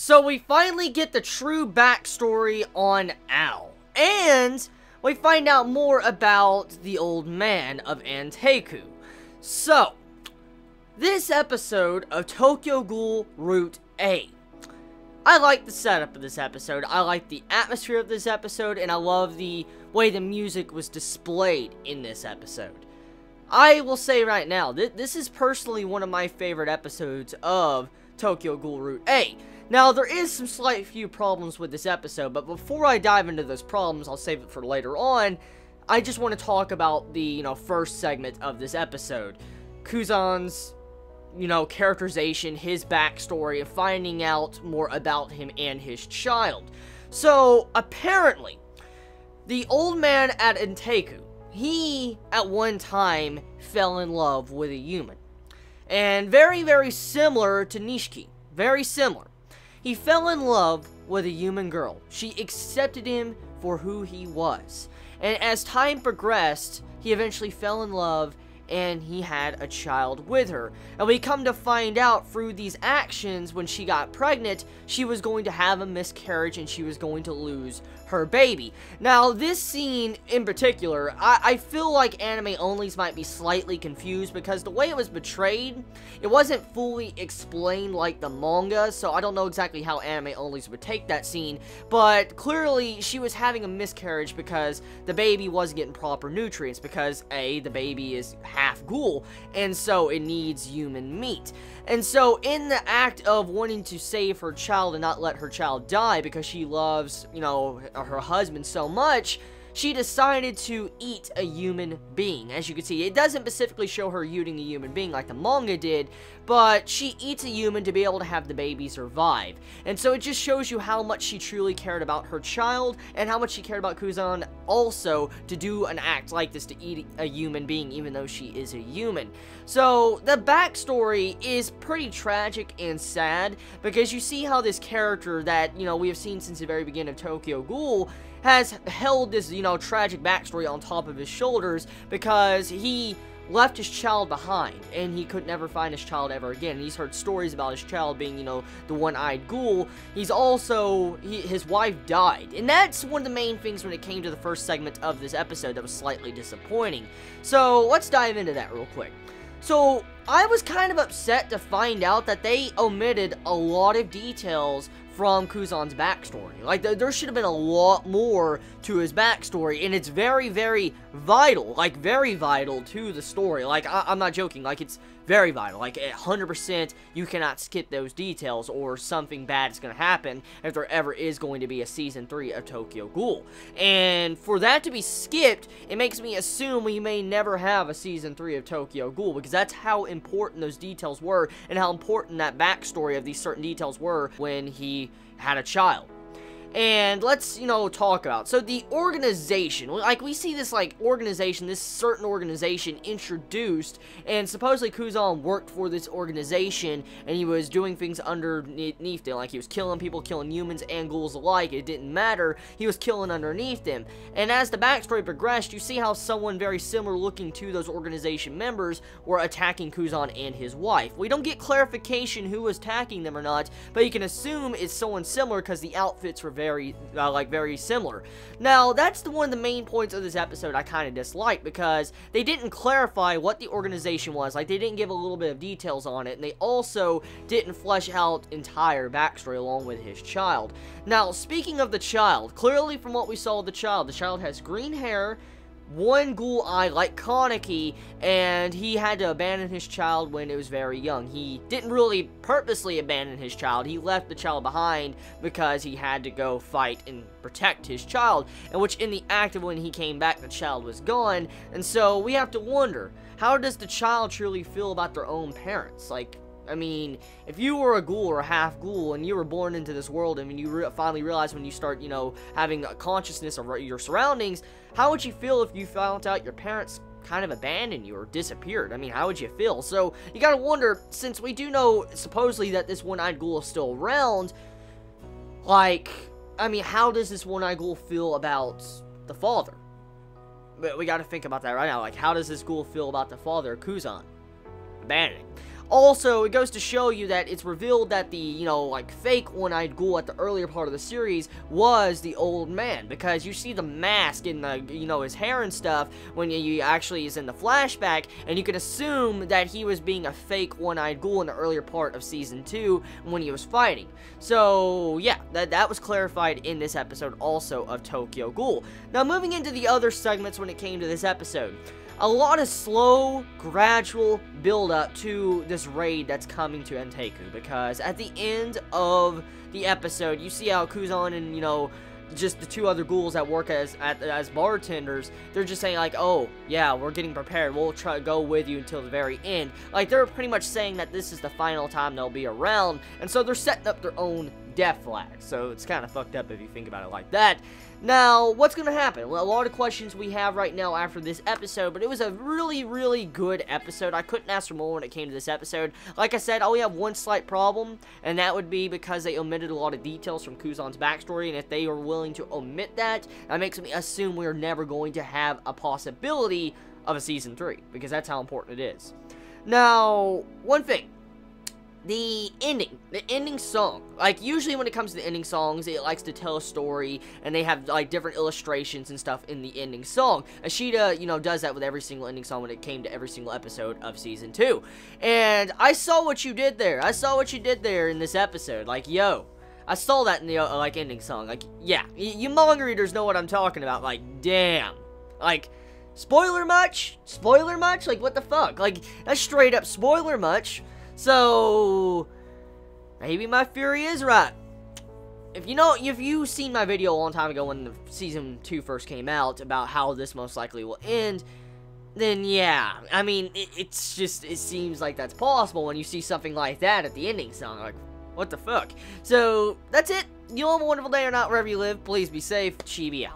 So we finally get the true backstory on Al, and we find out more about the old man of Anteku. So, this episode of Tokyo Ghoul Route A. I like the setup of this episode, I like the atmosphere of this episode, and I love the way the music was displayed in this episode. I will say right now, this is personally one of my favorite episodes of Tokyo Ghoul Route A. Now, there is some slight few problems with this episode, but before I dive into those problems, I'll save it for later on. I just want to talk about the, first segment of this episode. Kuzan's, characterization, his backstory, and finding out more about him and his child. So, apparently, the old man at Anteku, he, at one time, fell in love with a human. And very, very similar to Nishiki. Very similar. He fell in love with a human girl. She accepted him for who he was. And as time progressed, he eventually fell in love and he had a child with her. And we come to find out through these actions, when she got pregnant, she was going to have a miscarriage and she was going to lose her baby. Now, this scene in particular, I feel like anime onlys might be slightly confused because the way it was portrayed, it wasn't fully explained like the manga, so I don't know exactly how anime onlys would take that scene, but clearly she was having a miscarriage because the baby wasn't getting proper nutrients, because A, the baby is half ghoul, and so it needs human meat. And so in the act of wanting to save her child and not let her child die because she loves, her husband so much, she decided to eat a human being. As you can see, it doesn't specifically show her eating a human being like the manga did, but she eats a human to be able to have the baby survive. And so it just shows you how much she truly cared about her child, and how much she cared about Kuzan also to do an act like this, to eat a human being even though she is a human. So the backstory is pretty tragic and sad, because you see how this character that, we have seen since the very beginning of Tokyo Ghoul has held this, tragic backstory on top of his shoulders, because he left his child behind, and he could never find his child ever again. And he's heard stories about his child being, the one-eyed ghoul. He's also, his wife died. And that's one of the main things when it came to the first segment of this episode that was slightly disappointing. So, let's dive into that real quick. So, I was kind of upset to find out that they omitted a lot of details from Kuzan's backstory. Like, there should have been a lot more to his backstory, and it's very, very vital. Like, very vital to the story. Like, I'm not joking. Like, it's very vital. Like, 100% you cannot skip those details, or something bad is going to happen if there ever is going to be a Season 3 of Tokyo Ghoul. And for that to be skipped, it makes me assume we may never have a Season 3 of Tokyo Ghoul, because that's how important those details were, and how important that backstory of these certain details were when he had a child. And let's, talk about. So the organization, like, we see this, organization, this certain organization introduced, and supposedly Kuzan worked for this organization, and he was doing things underneath them. Like, he was killing people, killing humans and ghouls alike. It didn't matter. He was killing underneath them. And as the backstory progressed, you see how someone very similar looking to those organization members were attacking Kuzan and his wife. We don't get clarification who was attacking them or not, but you can assume it's someone similar because the outfits were very similar. Now, that's one of the main points of this episode I kind of dislike, because they didn't clarify what the organization was. Like, they didn't give a little bit of details on it, and they also didn't flesh out entire backstory along with his child. Now, speaking of the child, clearly from what we saw of the child has green hair, one ghoul eye like Kaneki, and he had to abandon his child when it was very young. He didn't really purposely abandon his child. He left the child behind because he had to go fight and protect his child, and which in the act of when he came back, the child was gone. And so we have to wonder, how does the child truly feel about their own parents? Like, I mean, if you were a ghoul or a half ghoul and you were born into this world, and when you finally realize when you start, having a consciousness of your surroundings, how would you feel if you found out your parents kind of abandoned you or disappeared? I mean, how would you feel? So, you gotta wonder, since we do know, supposedly, that this one-eyed ghoul is still around, like, I mean, how does this one-eyed ghoul feel about the father? But we gotta think about that right now. Like, how does this ghoul feel about the father, Kuzan? Abandoning. Also, it goes to show you that it's revealed that the, you know, like, fake one-eyed ghoul at the earlier part of the series was the old man, because you see the mask and the, you know, his hair and stuff when you actually is in the flashback, and you can assume that he was being a fake one-eyed ghoul in the earlier part of Season 2 when he was fighting. So, yeah, that was clarified in this episode also of Tokyo Ghoul. Now, moving into the other segments when it came to this episode. A lot of slow, gradual build-up to this raid that's coming to Enteku, because at the end of the episode, you see how Kuzan and, you know, just the two other ghouls that work as bartenders, they're just saying, like, oh, yeah, we're getting prepared, we'll try to go with you until the very end. Like, they're pretty much saying that this is the final time they'll be around, and so they're setting up their own death flag. So it's kind of fucked up if you think about it like that. Now, what's going to happen? Well, a lot of questions we have right now after this episode, but it was a really, really good episode. I couldn't ask for more when it came to this episode. Like I said, I only have one slight problem, and that would be because they omitted a lot of details from Kuzan's backstory, and if they are willing to omit that, that makes me assume we're never going to have a possibility of a Season 3, because that's how important it is. Now, one thing. The ending song, like, usually when it comes to the ending songs, it likes to tell a story, and they have, like, different illustrations and stuff in the ending song. Ashita, you know, does that with every single ending song when it came to every single episode of Season 2. And I saw what you did there. I saw what you did there in this episode. Like, yo, I saw that in the, like, ending song. Like, yeah, you manga readers know what I'm talking about. Like, damn. Like, spoiler much? Spoiler much? Like, what the fuck? Like, that's straight up spoiler much. So, maybe my theory is right. If you've seen my video a long time ago when the Season 2 first came out about how this most likely will end, then yeah, I mean, it seems like that's possible when you see something like that at the ending song. Like, what the fuck? So, that's it. You all have a wonderful day or not, wherever you live. Please be safe. Chibi out.